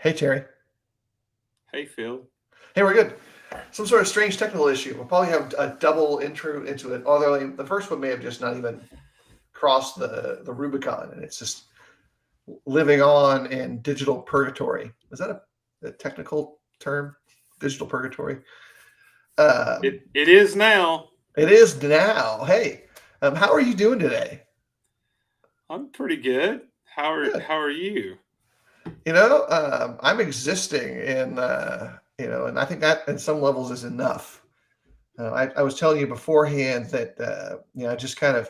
Hey, Terry. Hey, Phil. Hey, we're good. Some sort of strange technical issue. We'll probably have a double intro into it, although the first one may have just not even crossed the Rubicon, and it's just living on in digital purgatory. Is that a technical term? Digital purgatory? It is now. It is now. Hey, how are you doing today? I'm pretty good. How are Good. how are you? I'm existing and I think that at some levels is enough. I was telling you beforehand that I just I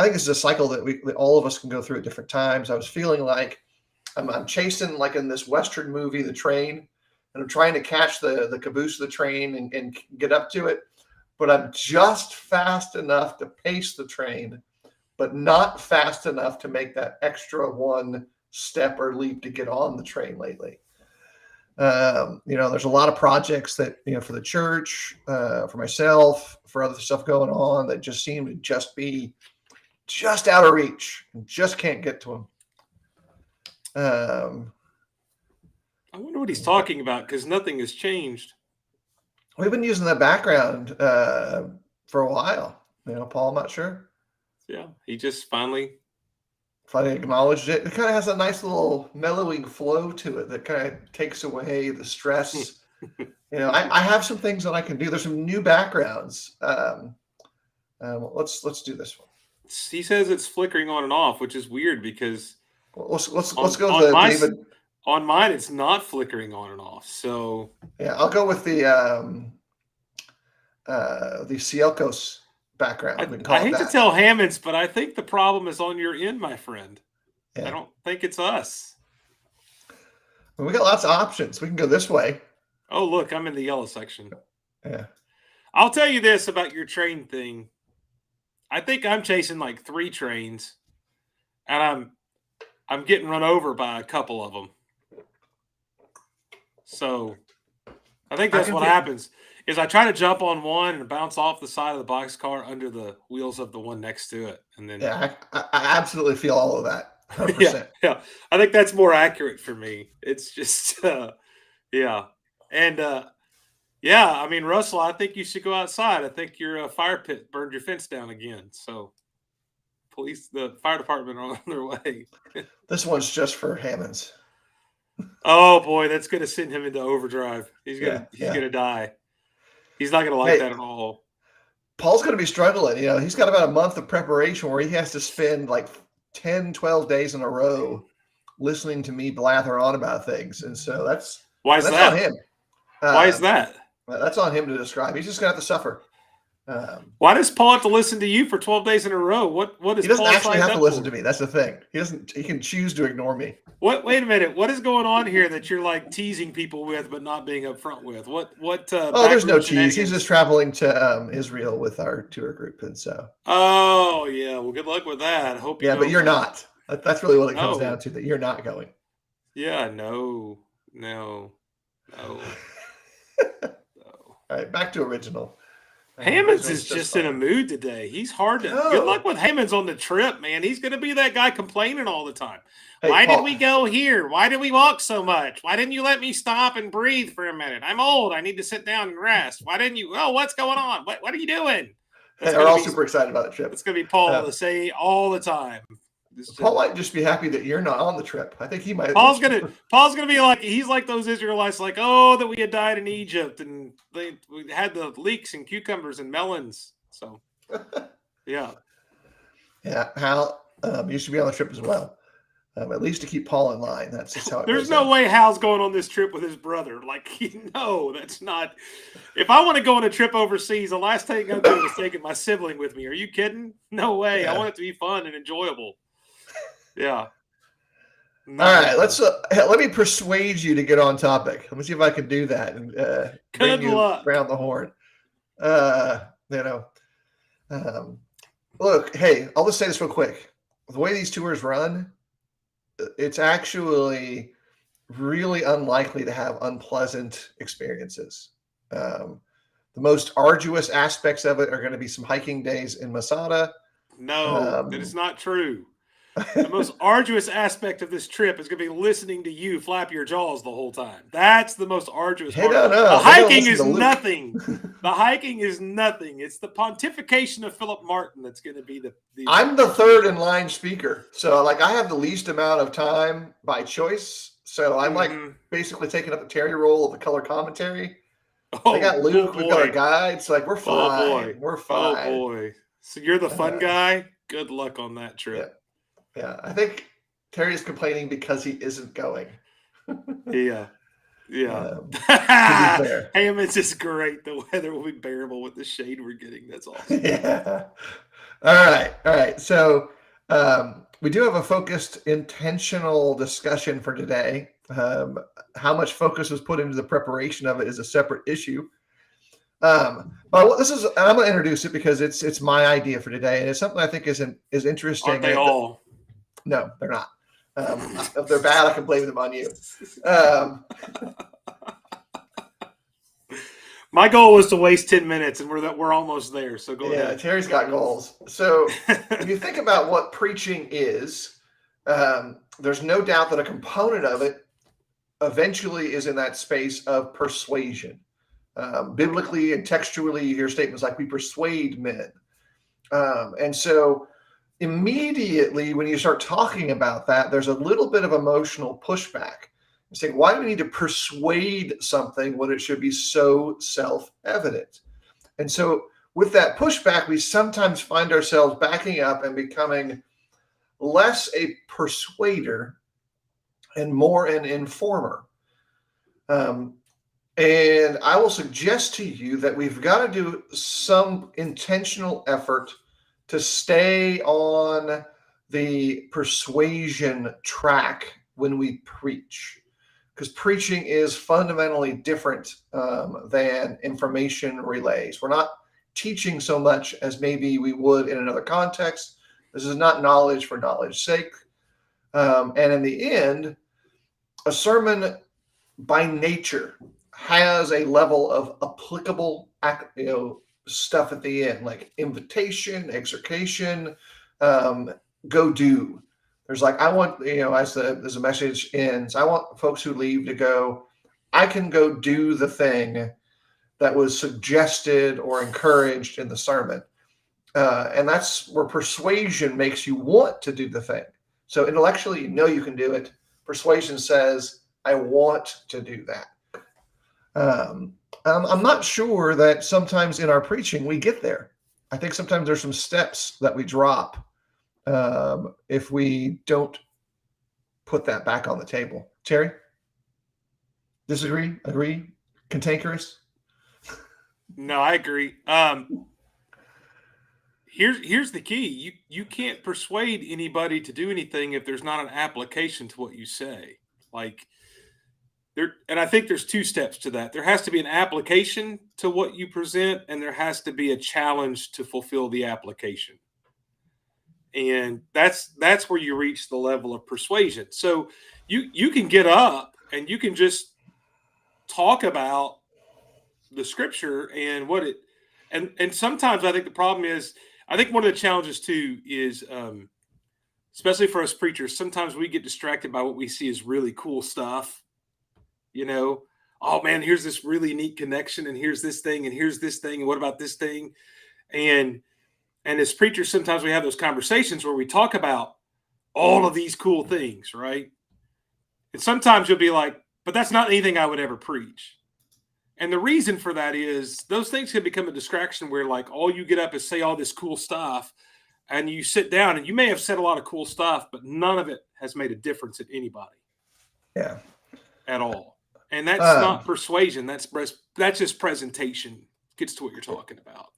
think this is a cycle that all of us can go through at different times. I was feeling like I'm chasing like in this Western movie, the train, and I'm trying to catch the caboose of the train and get up to it, but I'm just fast enough to pace the train, but not fast enough to make that extra one step or leap to get on the train lately. There's a lot of projects that, for the church, for myself, for other stuff going on that just seem to just be just out of reach and just can't get to them. I wonder what he's talking about because nothing has changed. We've been using that background for a while. Paul, I'm not sure. Yeah, he just finally Acknowledged it. It kind of has a nice little mellowing flow to it that kind of takes away the stress. I have some things that I can do. There's some new backgrounds. Let's do this one. He says it's flickering on and off, which is weird because let's go with David. On mine, it's not flickering on and off. So yeah, I'll go with the Cielcos background. I hate to tell Hammonds, but I think the problem is on your end, my friend. Yeah. I don't think it's us. Well, we got lots of options. We can go this way. Oh, look, I'm in the yellow section. Yeah. I'll tell you this about your train thing. I think I'm chasing like 3 trains, and I'm getting run over by a couple of them. So I think that's what happens. Is I try to jump on one and bounce off the side of the boxcar under the wheels of the one next to it, and then I absolutely feel all of that. 100%. Yeah. I think that's more accurate for me. It's just yeah, and I mean, Russell, I think you should go outside. I think your fire pit burned your fence down again. So the fire department are on their way. This one's just for Hammonds. Oh boy, that's going to send him into overdrive. He's gonna die. He's not going to like that at all. Paul's going to be struggling. He's got about a month of preparation where he has to spend like 10, 12 days in a row listening to me blather on about things. And so that's on him. Why is that? That's on him to describe. He's just going to have to suffer. Why does Paul have to listen to you for 12 days in a row? What is he doesn't Paul actually have to listen to me. That's the thing. He can choose to ignore me. Wait a minute. What is going on here that you're like teasing people with, but not being upfront with? What? There's no tease. He's just traveling to Israel with our tour group, and so. Oh yeah. Well, good luck with that. Hope you. Yeah, but you're not. That's really what it comes down to. That you're not going. Yeah. No. All right, back to original. Hammonds is just in a mood today. He's hard to. Good luck with Hammonds on the trip, man. He's going to be that guy complaining all the time. Hey, Why Paul, did we go here? Why did we walk so much? Why didn't you let me stop and breathe for a minute? I'm old. I need to sit down and rest. Why didn't you? Oh, what's going on? What are you doing? We're all super excited about the trip. It's going to be Paul to say all the time. Paul might just be happy that you're not on the trip. I think he might. Paul's gonna be like, he's like those Israelites, like, oh, that we had died in Egypt and we had the leeks and cucumbers and melons. So, yeah. Hal, you should be on the trip as well, at least to keep Paul in line. That's just how it There's no way Hal's going on this trip with his brother. Like, no, that's not. If I want to go on a trip overseas, the last thing I'm doing is taking my sibling with me. Are you kidding? No way. Yeah. I want it to be fun and enjoyable. Yeah. All right, let me persuade you to get on topic. Let me see if I can do that and bring you around the horn. Look, hey, I'll just say this real quick. The way these tours run, it's actually really unlikely to have unpleasant experiences. The most arduous aspects of it are going to be some hiking days in Masada. No, that is not true. The most arduous aspect of this trip is going to be listening to you flap your jaws the whole time. That's the most arduous Hey, part. no, The no, they don't hiking listen is to Luke. nothing. The hiking is nothing. It's the pontification of Philip Martin that's going to be the I'm the third in line speaker. So like I have the least amount of time by choice. So I'm like basically taking up the Terry role of the color commentary. They got Luke, we've got our guides. Like we're fine. Oh boy. We're fine. Oh boy. So you're the fun guy? Good luck on that trip. Yeah. I think Terry's complaining because he isn't going. Yeah. To be fair. Hammond's just great. The weather will be bearable with the shade we're getting. That's awesome. Yeah. All right. So we do have a focused, intentional discussion for today. How much focus was put into the preparation of it is a separate issue. But this is, and I'm going to introduce it because it's my idea for today, and it's something I think is interesting. Aren't they all? No, they're not. If they're bad, I can blame them on you. My goal was to waste 10 minutes, and we're almost there. So go ahead. Yeah, Terry's got goals. So if you think about what preaching is, there's no doubt that a component of it eventually is in that space of persuasion. Biblically and textually, you hear statements like, we persuade men. And so immediately when you start talking about that, there's a little bit of emotional pushback. You say, why do we need to persuade something when it should be so self-evident? And so with that pushback, we sometimes find ourselves backing up and becoming less a persuader and more an informer. And I will suggest to you that we've got to do some intentional effort to stay on the persuasion track when we preach, because preaching is fundamentally different than information relays. We're not teaching so much as maybe we would in another context. This is not knowledge for knowledge's sake. And in the end, a sermon by nature has a level of applicable, stuff at the end, like invitation, exhortation, go do. There's like, I want, as the message ends, I want folks who leave to go, I can go do the thing that was suggested or encouraged in the sermon. And that's where persuasion makes you want to do the thing. So intellectually, you can do it. Persuasion says, I want to do that. I'm not sure that sometimes in our preaching we get there. I think sometimes there's some steps that we drop if we don't put that back on the table. Terry? Disagree? Agree? Cantankerous? No, I agree. Here's the key. You can't persuade anybody to do anything if there's not an application to what you say. And I think there's two steps to that. There has to be an application to what you present, and there has to be a challenge to fulfill the application. And that's where you reach the level of persuasion. So you can get up and you can just talk about the scripture and what it, and sometimes I think the problem is, I think one of the challenges too is, especially for us preachers, sometimes we get distracted by what we see as really cool stuff. Oh man, here's this really neat connection, and here's this thing, and here's this thing, and what about this thing? And as preachers, sometimes we have those conversations where we talk about all of these cool things, right? And sometimes you'll be like, but that's not anything I would ever preach. And the reason for that is those things can become a distraction where like all you get up is say all this cool stuff, and you sit down and you may have said a lot of cool stuff, but none of it has made a difference in anybody. Yeah. At all. And that's not persuasion. That's just presentation. Gets to what you're talking about.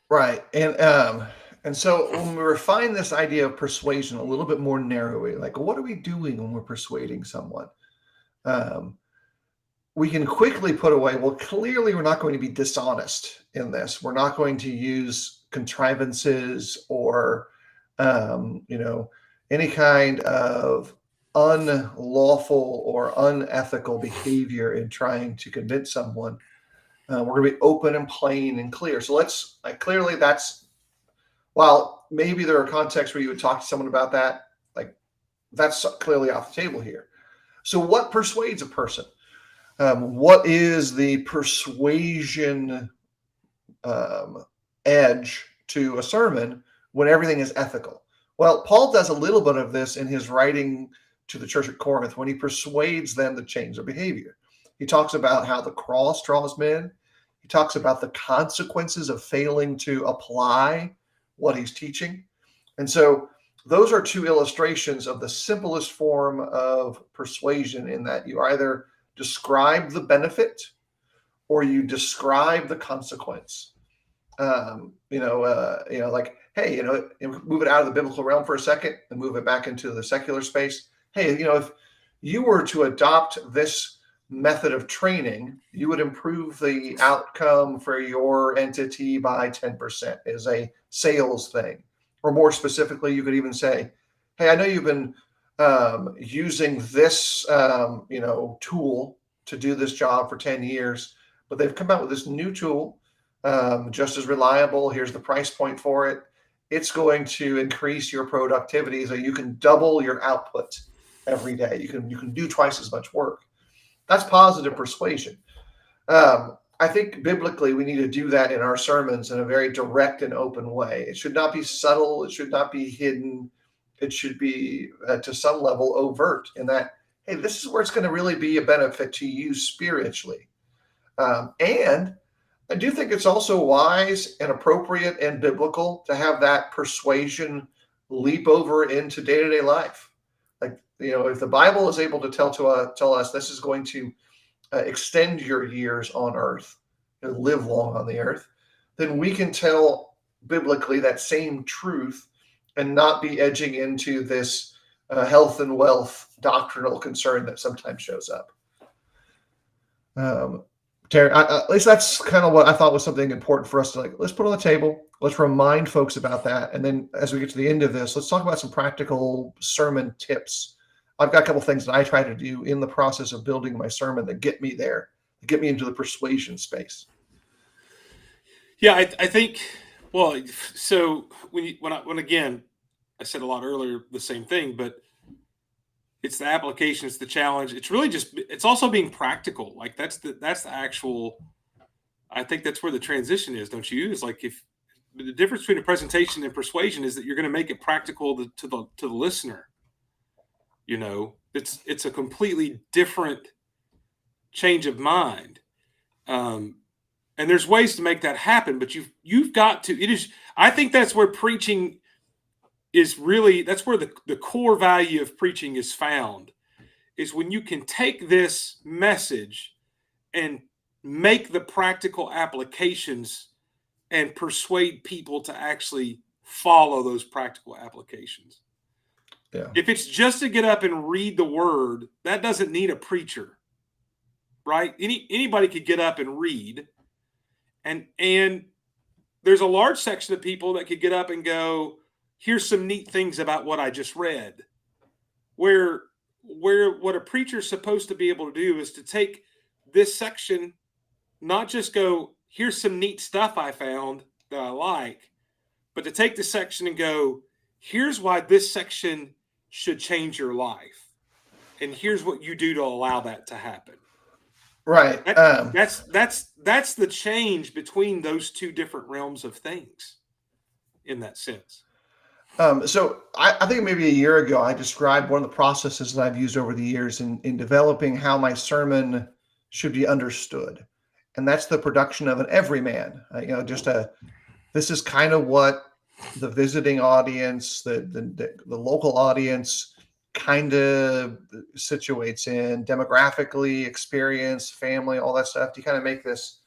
Right. And so when we refine this idea of persuasion a little bit more narrowly, like what are we doing when we're persuading someone? We can quickly put away, well, clearly we're not going to be dishonest in this. We're not going to use contrivances or, any kind of unlawful or unethical behavior in trying to convince someone. We're going to be open and plain and clear. So clearly that's, while maybe there are contexts where you would talk to someone about that, like That's clearly off the table here. So what persuades a person? What is the persuasion edge to a sermon when everything is ethical? Well, Paul does a little bit of this in his writing to the church at Corinth when he persuades them to change their behavior. He talks about how the cross draws men. He talks about the consequences of failing to apply what he's teaching. And so those are two illustrations of the simplest form of persuasion, in that you either describe the benefit or you describe the consequence. Like, hey, move it out of the biblical realm for a second and move it back into the secular space. Hey, if you were to adopt this method of training, you would improve the outcome for your entity by 10% is a sales thing. Or more specifically, you could even say, hey, I know you've been using this, tool to do this job for 10 years, but they've come out with this new tool, just as reliable. Here's the price point for it. It's going to increase your productivity so you can double your output every day. You can do twice as much work. That's positive persuasion. I think biblically we need to do that in our sermons in a very direct and open way. It should not be subtle. It should not be hidden. It should be to some level overt in that, hey, this is where it's going to really be a benefit to you spiritually. And I do think it's also wise and appropriate and biblical to have that persuasion leap over into day-to-day life. Like, if the Bible is able to tell us this is going to extend your years on earth and live long on the earth, then we can tell biblically that same truth and not be edging into this health and wealth doctrinal concern that sometimes shows up. Terry, at least that's kind of what I thought was something important for us to let's put on the table. Let's remind folks about that. And then as we get to the end of this, let's talk about some practical sermon tips. I've got a couple things that I try to do in the process of building my sermon that get me there, that get me into the persuasion space. Yeah, I think, well, so when again, I said a lot earlier the same thing, but it's the application, it's the challenge. It's really it's also being practical. Like that's the actual, I think that's where the transition is, don't you? It's like if the difference between a presentation and persuasion is that you're going to make it practical to the listener. It's a completely different change of mind. And there's ways to make that happen, but you've got to, I think that's where preaching is really, that's where the core value of preaching is found, is when you can take this message and make the practical applications and persuade people to actually follow those practical applications. Yeah. If it's just to get up and read the word, that doesn't need a preacher, right? Anybody could get up and read, and there's a large section of people that could get up and go, here's some neat things about what I just read. Where what a preacher's supposed to be able to do is to take this section, not just go, here's some neat stuff I found that I like, but to take the section and go, here's why this section should change your life. And here's what you do to allow that to happen. Right. That's the change between those two different realms of things in that sense. So I think maybe a year ago, I described one of the processes that I've used over the years in developing how my sermon should be understood. And that's the production of an everyman. This is kind of what the visiting audience, the local audience kind of situates in demographically, experience, family, all that stuff. You kind of make this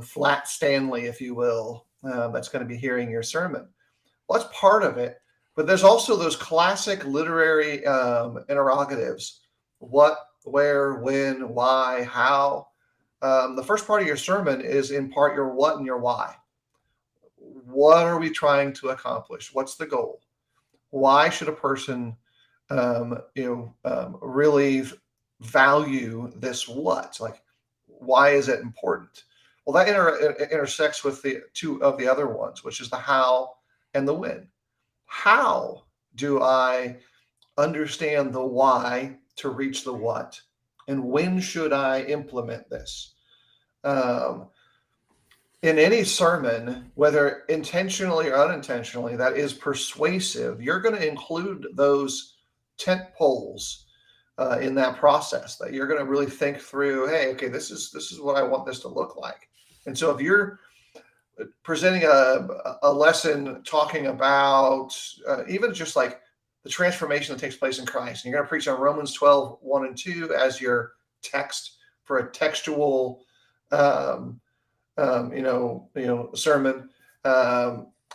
flat Stanley, if you will, that's going to be hearing your sermon. Well, that's part of it, but there's also those classic literary interrogatives: what, where, when, why, how. The first part of your sermon is in part your what and your why. What are we trying to accomplish? What's the goal? Why should a person, really value this what? Like, why is it important? Well, that intersects with the two of the other ones, which is the how and the when. How do I understand the why to reach the what, and when should I implement this. Um, in any sermon, whether intentionally or unintentionally, that is persuasive, you're going to include those tent poles in that process. That you're going to really think through. Hey, okay, this is what I want this to look like. And so, if you're presenting a lesson talking about even just like the transformation that takes place in Christ, and you're going to preach on Romans 12:1 and 2 as your text for a textual sermon.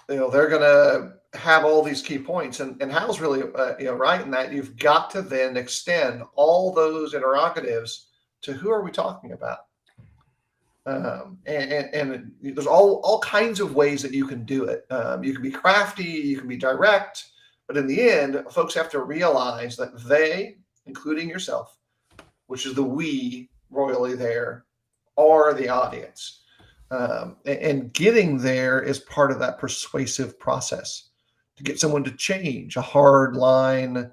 They're going to have all these key points, and Hal's really right in that you've got to then extend all those interrogatives to who are we talking about. And there's all kinds of ways that you can do it. You can be crafty, you can be direct, but in the end, folks have to realize that they, including yourself, which is the we royally there, are the audience. And getting there is part of that persuasive process to get someone to change a hard line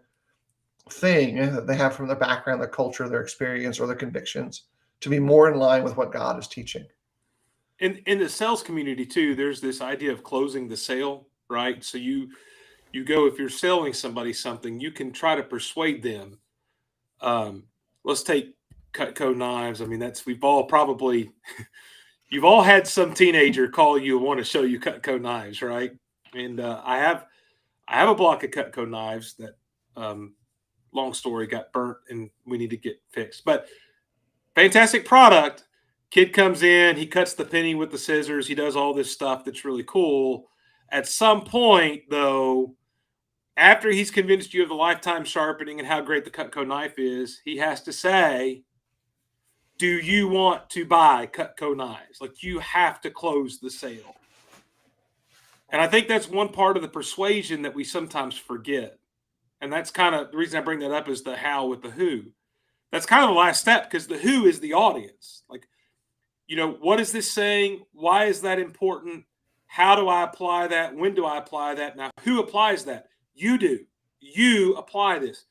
thing that they have from their background, their culture, their experience, or their convictions to be more in line with what God is teaching. In the sales community too, there's this idea of closing the sale, right? So you go, if you're selling somebody something, you can try to persuade them. Let's take Cutco knives. I mean, we've all probably you've all had some teenager call you and want to show you Cutco knives, right? And I have a block of Cutco knives that, long story, got burnt and we need to get fixed. But fantastic product. Kid comes in, he cuts the penny with the scissors. He does all this stuff that's really cool. At some point, though, after he's convinced you of the lifetime sharpening and how great the Cutco knife is, he has to say, do you want to buy Cutco knives? Like, you have to close the sale. And I think that's one part of the persuasion that we sometimes forget. And that's kind of the reason I bring that up is the how with the who. That's kind of the last step, because the who is the audience. Like, what is this saying? Why is that important? How do I apply that? When do I apply that? Now, who applies that? You do. You apply this.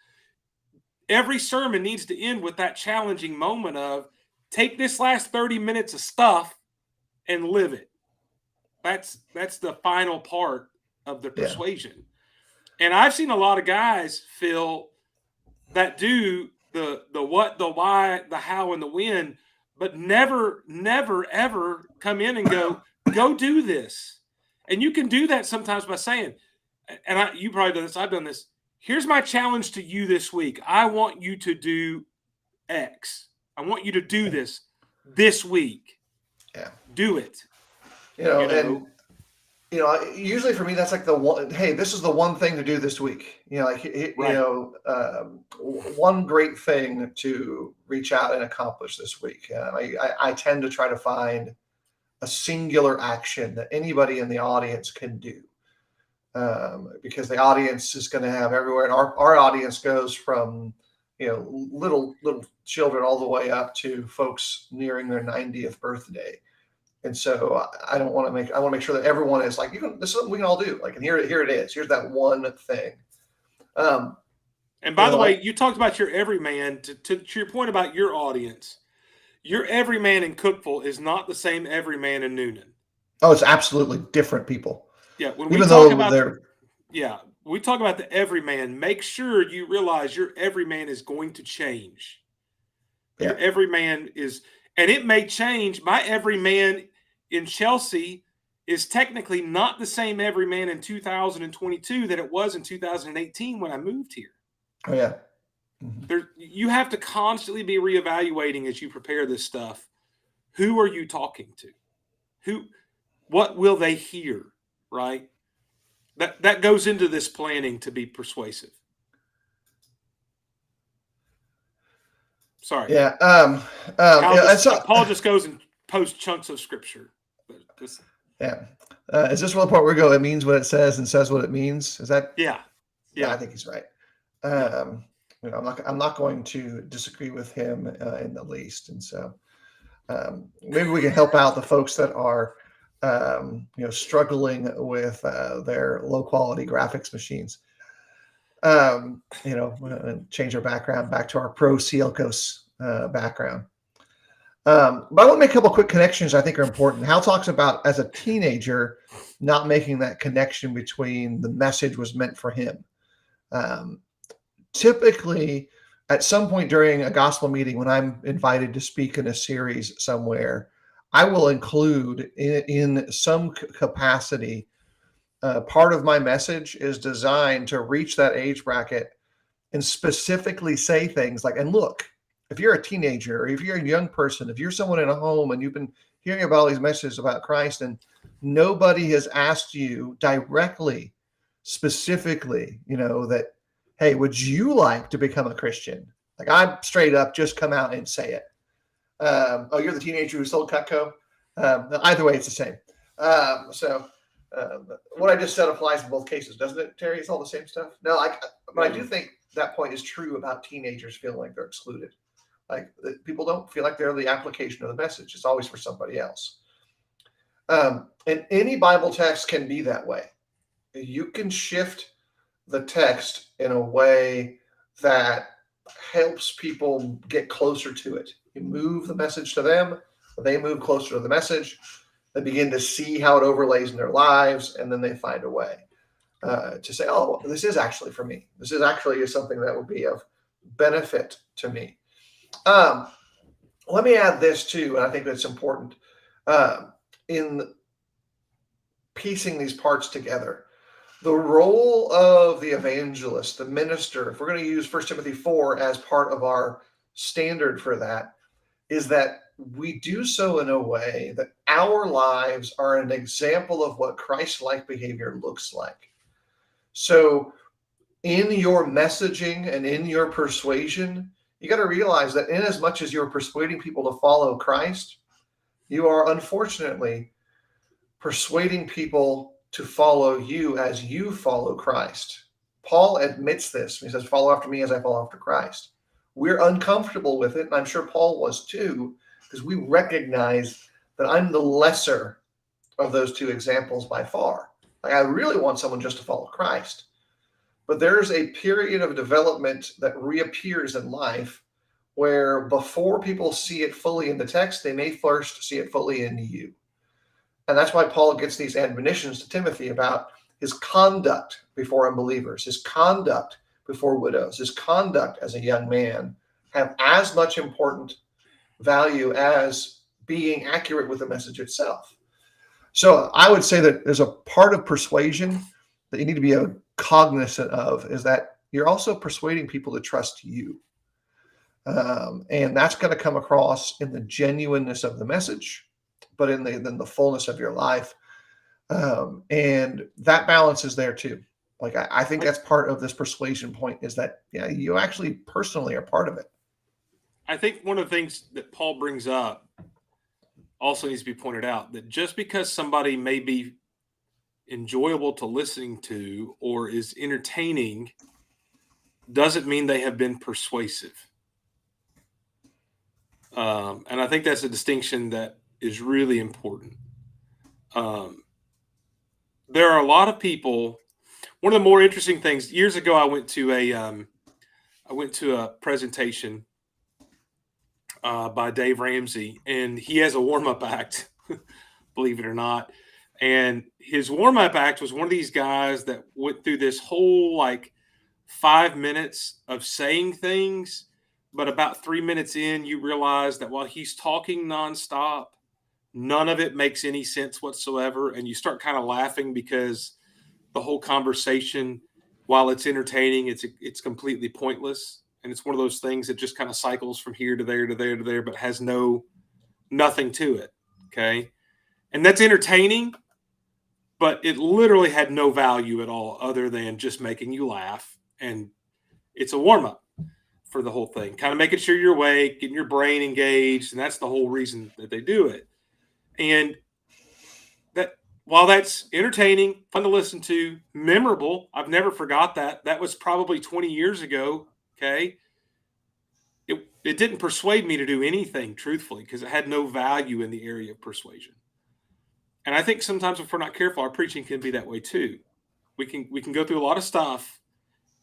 Every sermon needs to end with that challenging moment of take this last 30 minutes of stuff and live it. That's the final part of the persuasion. Yeah. And I've seen a lot of guys, Phil, that do the what, the why, the how, and the when, but never, ever come in and go do this. And you can do that sometimes by saying, and you probably done this, I've done this. Here's my challenge to you this week. I want you to do X. I want you to do this week. Yeah. Do it. And usually for me, that's like the one, hey, this is the one thing to do this week. One great thing to reach out and accomplish this week. I tend to try to find a singular action that anybody in the audience can do. Because the audience is going to have everywhere. And our audience goes from, little children all the way up to folks nearing their 90th birthday. And so I want to make sure that everyone is like, this is something we can all do. Like, and here it is. Here's that one thing. And by the way, you talked about your everyman. To your point about your audience, your everyman in Cookeville is not the same everyman in Noonan. Oh, it's absolutely different people. Yeah, when we talk about we talk about the everyman, make sure you realize your everyman is going to change. Yeah. Your everyman is, and it may change. My everyman in Chelsea is technically not the same everyman in 2022 that it was in 2018 when I moved here. Oh yeah. Mm-hmm. You have to constantly be reevaluating as you prepare this stuff. Who are you talking to? What will they hear? Right? That goes into this planning to be persuasive. Sorry. Yeah. Paul just goes and posts chunks of scripture. Yeah. Is this one the part where we go, it means what it says and says what it means? Is that? Yeah. I think he's right. I'm not going to disagree with him in the least. And so maybe we can help out the folks that are struggling with their low quality graphics machines. Change our background back to our pro Cielcos background. But I want to make a couple quick connections I think are important. Hal talks about as a teenager not making that connection between the message was meant for him. Typically, at some point during a gospel meeting, when I'm invited to speak in a series somewhere, I will include in some capacity part of my message is designed to reach that age bracket and specifically say things like, and look, if you're a teenager, or if you're a young person, if you're someone in a home and you've been hearing about all these messages about Christ and nobody has asked you directly, specifically, that, hey, would you like to become a Christian? Like, I'm straight up just come out and say it. Oh, you're the teenager who sold Cutco? Either way, it's the same. What I just said applies in both cases, doesn't it, Terry? It's all the same stuff. No, but I do think that point is true about teenagers feeling like they're excluded. Like, people don't feel like they're the application of the message. It's always for somebody else. And any Bible text can be that way. You can shift the text in a way that helps people get closer to it. You move the message to them, they move closer to the message. They begin to see how it overlays in their lives, and then they find a way to say, oh, this is actually for me. This is actually something that will be of benefit to me. Let me add this too, and I think that's important in piecing these parts together. The role of the evangelist, the minister, if we're going to use 1 Timothy 4 as part of our standard for that, is that we do so in a way that our lives are an example of what Christ-like behavior looks like. So in your messaging and in your persuasion, you got to realize that in as much as you're persuading people to follow Christ, you are unfortunately persuading people to follow you as you follow Christ. Paul admits this. He says, follow after me as I follow after Christ. We're uncomfortable with it, and I'm sure Paul was too, because we recognize that I'm the lesser of those two examples by far. Like, I really want someone just to follow Christ. But there's a period of development that reappears in life where before people see it fully in the text, they may first see it fully in you. And that's why Paul gets these admonitions to Timothy about his conduct before unbelievers, his conduct before widows, his conduct as a young man have as much important value as being accurate with the message itself. So I would say that there's a part of persuasion that you need to be cognizant of, is that you're also persuading people to trust you. And that's going to come across in the genuineness of the message, but in the fullness of your life. And that balance is there too. Like, I think that's part of this persuasion point, is that, you actually personally are part of it. I think one of the things that Paul brings up also needs to be pointed out, that just because somebody may be enjoyable to listening to or is entertaining doesn't mean they have been persuasive. And I think that's a distinction that is really important. There are a lot of people. One of the more interesting things, years ago, I went to a presentation by Dave Ramsey, and he has a warm-up act, believe it or not. And his warm-up act was one of these guys that went through this whole 5 minutes of saying things, but about 3 minutes in, you realize that while he's talking nonstop, none of it makes any sense whatsoever. And you start kind of laughing because the whole conversation, while it's entertaining, it's completely pointless. And it's one of those things that just kind of cycles from here to there to there to there, but has nothing to it. Okay. And that's entertaining, but it literally had no value at all other than just making you laugh. And it's a warm up for the whole thing, kind of making sure you're awake, getting your brain engaged. And that's the whole reason that they do it. And that, while that's entertaining, fun to listen to, memorable, I've never forgot that. That was probably 20 years ago. Okay. It didn't persuade me to do anything, truthfully, because it had no value in the area of persuasion. And I think sometimes if we're not careful, our preaching can be that way too. We can go through a lot of stuff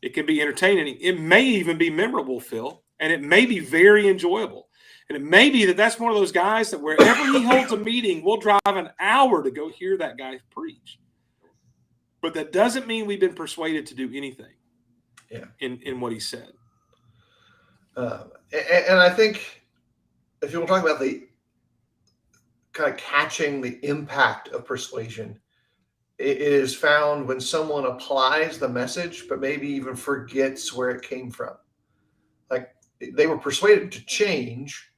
It can be entertaining. It may even be memorable, Phil, and it may be very enjoyable. And it may be that that's one of those guys that wherever he holds a meeting, we'll drive an hour to go hear that guy preach. But that doesn't mean we've been persuaded to do anything in what he said. And I think if you want to talk about the kind of catching the impact of persuasion, it is found when someone applies the message, but maybe even forgets where it came from. Like they were persuaded to change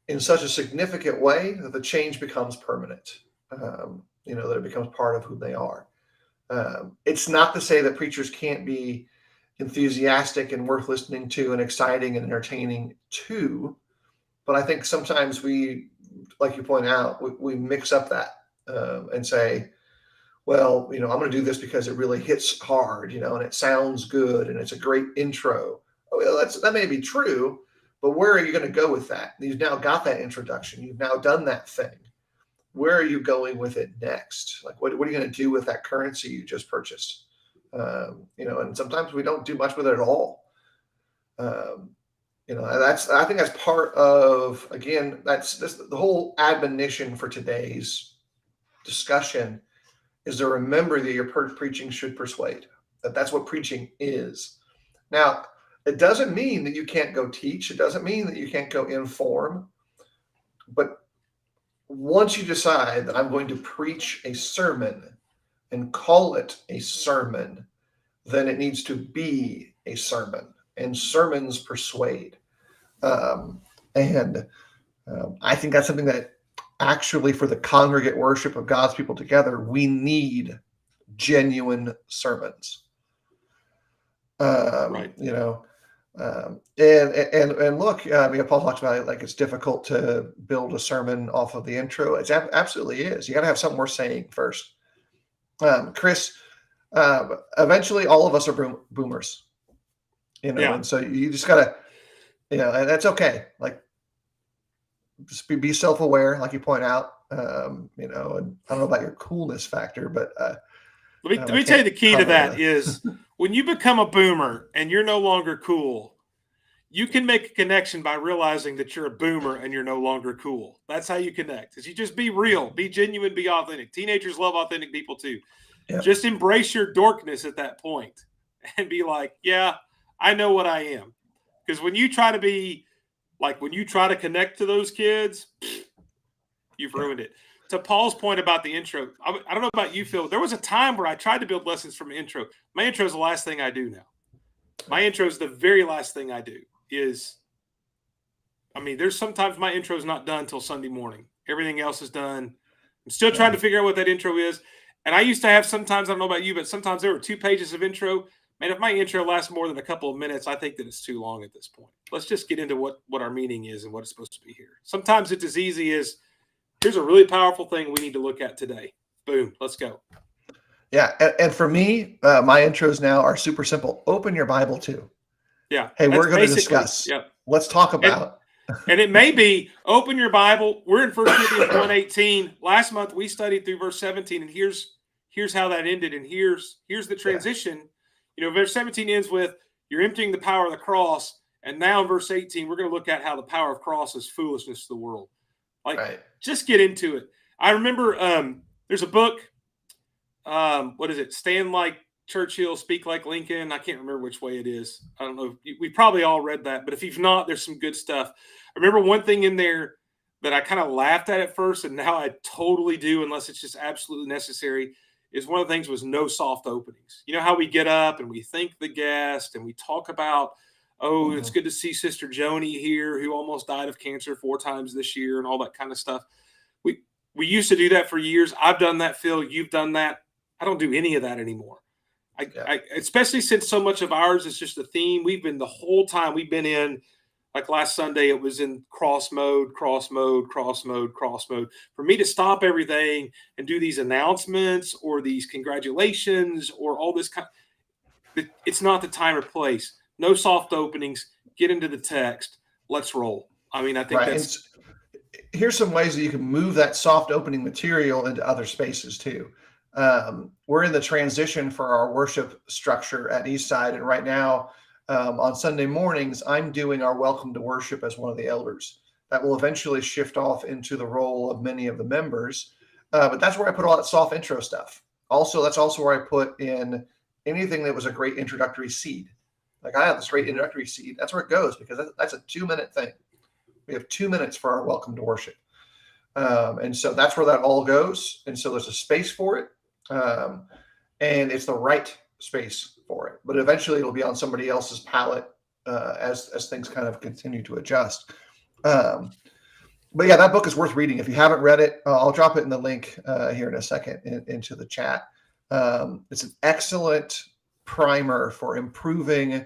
in such a significant way that the change becomes permanent, that it becomes part of who they are. It's not to say that preachers can't be enthusiastic and worth listening to and exciting and entertaining too, but I think sometimes we, like you point out, we mix up that and say, well, I'm going to do this because it really hits hard, and it sounds good and it's a great intro. Oh, well, that may be true, but where are you going to go with that? You've now got that introduction. You've now done that thing. Where are you going with it next? Like, what are you going to do with that currency you just purchased? And sometimes we don't do much with it at all. I think that's part of, again, that's the whole admonition for today's discussion is to remember that your preaching should persuade, that's what preaching is. Now, it doesn't mean that you can't go teach. It doesn't mean that you can't go inform. But once you decide that I'm going to preach a sermon and call it a sermon, then it needs to be a sermon. And sermons persuade. I think that's something that actually for the congregate worship of God's people together, we need genuine sermons. Right. And look, Paul talks about it like it's difficult to build a sermon off of the intro. It absolutely is. You got to have something worth saying first. Chris, eventually all of us are boomers, and so you just got to, and that's okay. Like, just be self-aware, like you point out, and I don't know about your coolness factor, but let me tell you the key to that is when you become a boomer and you're no longer cool, you can make a connection by realizing that you're a boomer and you're no longer cool. That's how you connect. Is you just be real, be genuine, be authentic. Teenagers love authentic people too. Yep. Just embrace your dorkness at that point and be like, yeah, I know what I am. Because when you try to be like, when you try to connect to those kids, you've ruined it. To Paul's point about the intro, I don't know about you, Phil. There was a time where I tried to build lessons from an intro. My intro is the last thing I do now. My intro is the very last thing I do. There's sometimes my intro is not done until Sunday morning. Everything else is done. I'm still trying to figure out what that intro is. And I used to have sometimes, I don't know about you, but sometimes there were 2 pages of intro. Man, if my intro lasts more than a couple of minutes, I think that it's too long at this point. Let's just get into what our meaning is and what it's supposed to be here. Sometimes it's as easy as, here's a really powerful thing we need to look at today. Boom, let's go. Yeah, and for me, my intros now are super simple. Open your Bible too. Yeah. Hey, we're going to discuss. Yep. Let's talk about. And it may be, open your Bible. We're in 1 Corinthians 1:18. Last month we studied through verse 17, and here's how that ended, and here's the transition. Verse 17 ends with, you're emptying the power of the cross, and now in verse 18, we're going to look at how the power of cross is foolishness to the world. Just get into it. I remember there's a book, what is it? Stand like Churchill, speak like Lincoln. I can't remember which way it is. I don't know. We probably all read that, but if you've not, there's some good stuff. I remember one thing in there that I kind of laughed at first, and now I totally do, unless it's just absolutely necessary, is one of the things was no soft openings. You know how we get up and we thank the guest and we talk about, it's good to see Sister Joni here who almost died of cancer 4 times this year and all that kind of stuff. We used to do that for years. I've done that, Phil. You've done that. I don't do any of that anymore. I especially since so much of ours is just a theme. The whole time we've been in, like last Sunday, it was in cross mode. For me to stop everything and do these announcements or these congratulations or all this it's not the time or place. No soft openings. Get into the text. Let's roll. I think here's some ways that you can move that soft opening material into other spaces too. we're in the transition for our worship structure at Eastside. And right now, on Sunday mornings, I'm doing our welcome to worship as one of the elders. That will eventually shift off into the role of many of the members. But that's where I put all that soft intro stuff. Also, that's also where I put in anything that was a great introductory seed. Like I have this great introductory seed. That's where it goes because that's a 2-minute thing. We have 2 minutes for our welcome to worship. And so that's where that all goes. And so there's a space for it. And it's the right space for it. But eventually it'll be on somebody else's palette as things kind of continue to adjust. But yeah, that book is worth reading. If you haven't read it, I'll drop it in the link here in a second into the chat. It's an excellent primer for improving,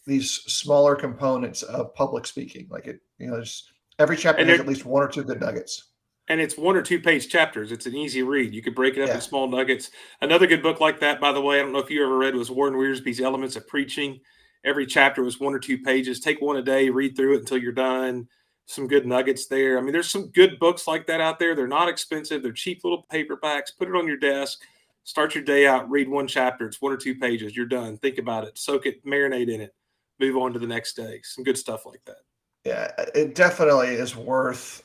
these smaller components of public speaking. Like there's every chapter has at least 1 or 2 good nuggets. And it's 1 or 2 page chapters. It's an easy read. You could break it up Yeah. in small nuggets. Another good book like that, by the way, I don't know if you ever read, was Warren Wiersbe's Elements of Preaching. Every chapter was 1 or 2 pages. Take one a day, read through it until you're done. Some good nuggets there. I mean, there's some good books like that out there. They're not expensive. They're cheap little paperbacks. Put it on your desk. Start your day out. Read 1 chapter. It's 1 or 2 pages. You're done. Think about it. Soak it. Marinate in it. Move on to the next day. Some good stuff like that. Yeah, it definitely is worth,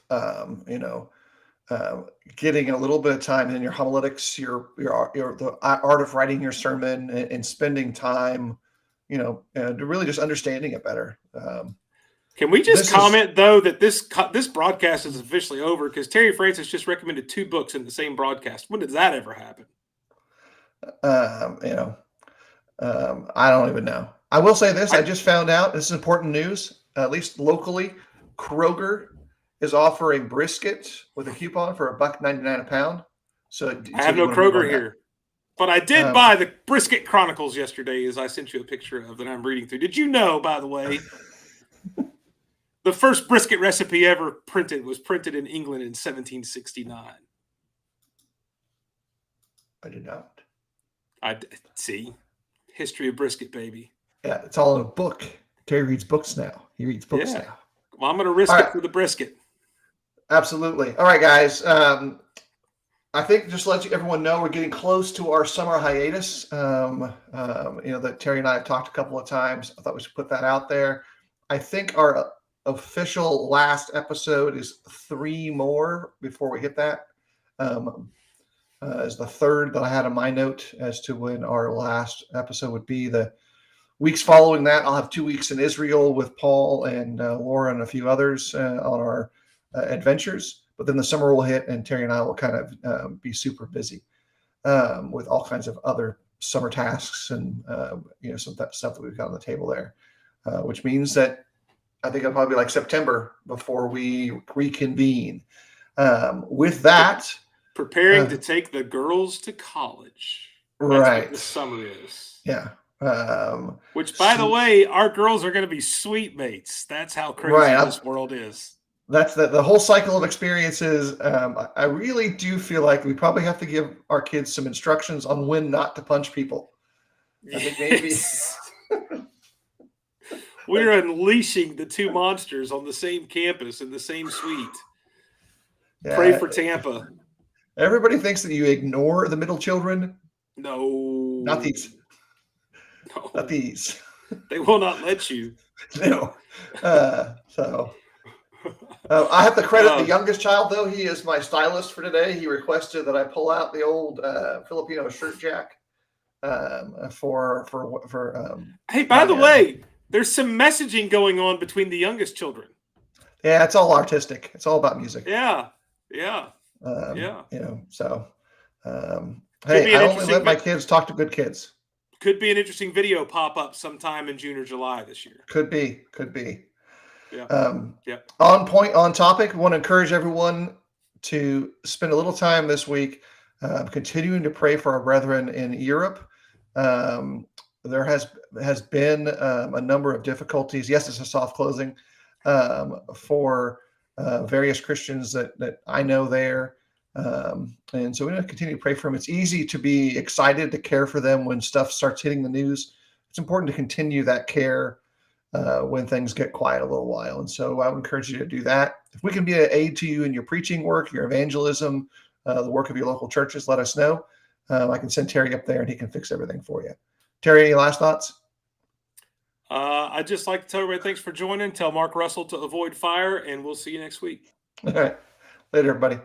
getting a little bit of time in your homiletics, the art of writing your sermon, and spending time, and really just understanding it better. Can we just comment though that this broadcast is officially over because Terry Francis just recommended 2 books in the same broadcast? When did that ever happen? I don't even know. I will say this: I just found out. This is important news, at least locally. Kroger is offering brisket with a coupon for $1.99 a pound. So I have no Kroger here, but I did buy the Brisket Chronicles yesterday, as I sent you a picture of that I'm reading through. Did you know, by the way, the first brisket recipe ever printed was printed in England in 1769? I did not. I see. History of brisket, baby. Yeah, it's all in a book. Terry reads books now. He reads books now. Well, I'm going to risk it for the brisket. Absolutely. All right, guys. I think just to let everyone know, we're getting close to our summer hiatus. That Terry and I have talked a couple of times. I thought we should put that out there. I think our official last episode is 3 more before we hit that. Is the 3rd that I had on my note as to when our last episode would be. The weeks following that, I'll have 2 weeks in Israel with Paul and Laura and a few others on our adventures. But then the summer will hit, and Terry and I will kind of be super busy with all kinds of other summer tasks and some stuff that we've got on the table there, which means that I think it'll probably be like September before we reconvene. With that, preparing to take the girls to college. That's right. What the summer is. Yeah. Which, by the way, our girls are going to be sweet mates. That's how crazy this world is. That's the whole cycle of experiences. I really do feel like we probably have to give our kids some instructions on when not to punch people. I think maybe we're unleashing the 2 monsters on the same campus in the same suite. Yeah. Pray for Tampa. Everybody thinks that you ignore the middle children. No. Not these. No. Not these. They will not let you. No. I have to credit the youngest child, though. He is my stylist for today. He requested that I pull out the old Filipino shirt jack Hey, by the way, there's some messaging going on between the youngest children. Yeah, it's all artistic. It's all about music. Yeah. Hey, I only let my kids talk to good kids. Could be an interesting video pop up sometime in June or July this year. Could be. Yeah. On point, on topic. I want to encourage everyone to spend a little time this week continuing to pray for our brethren in Europe. There has been a number of difficulties. Yes, it's a soft closing for various Christians that I know there. And so we're going to continue to pray for them. It's easy to be excited to care for them when stuff starts hitting the news. It's important to continue that care when things get quiet a little while. And so I would encourage you to do that. If we can be an aid to you in your preaching work, your evangelism, the work of your local churches, let us know. I can send Terry up there and he can fix everything for you. Terry, any last thoughts? I'd just like to tell everybody thanks for joining. Tell Mark Russell to avoid fire, and we'll see you next week. All right. Later, everybody.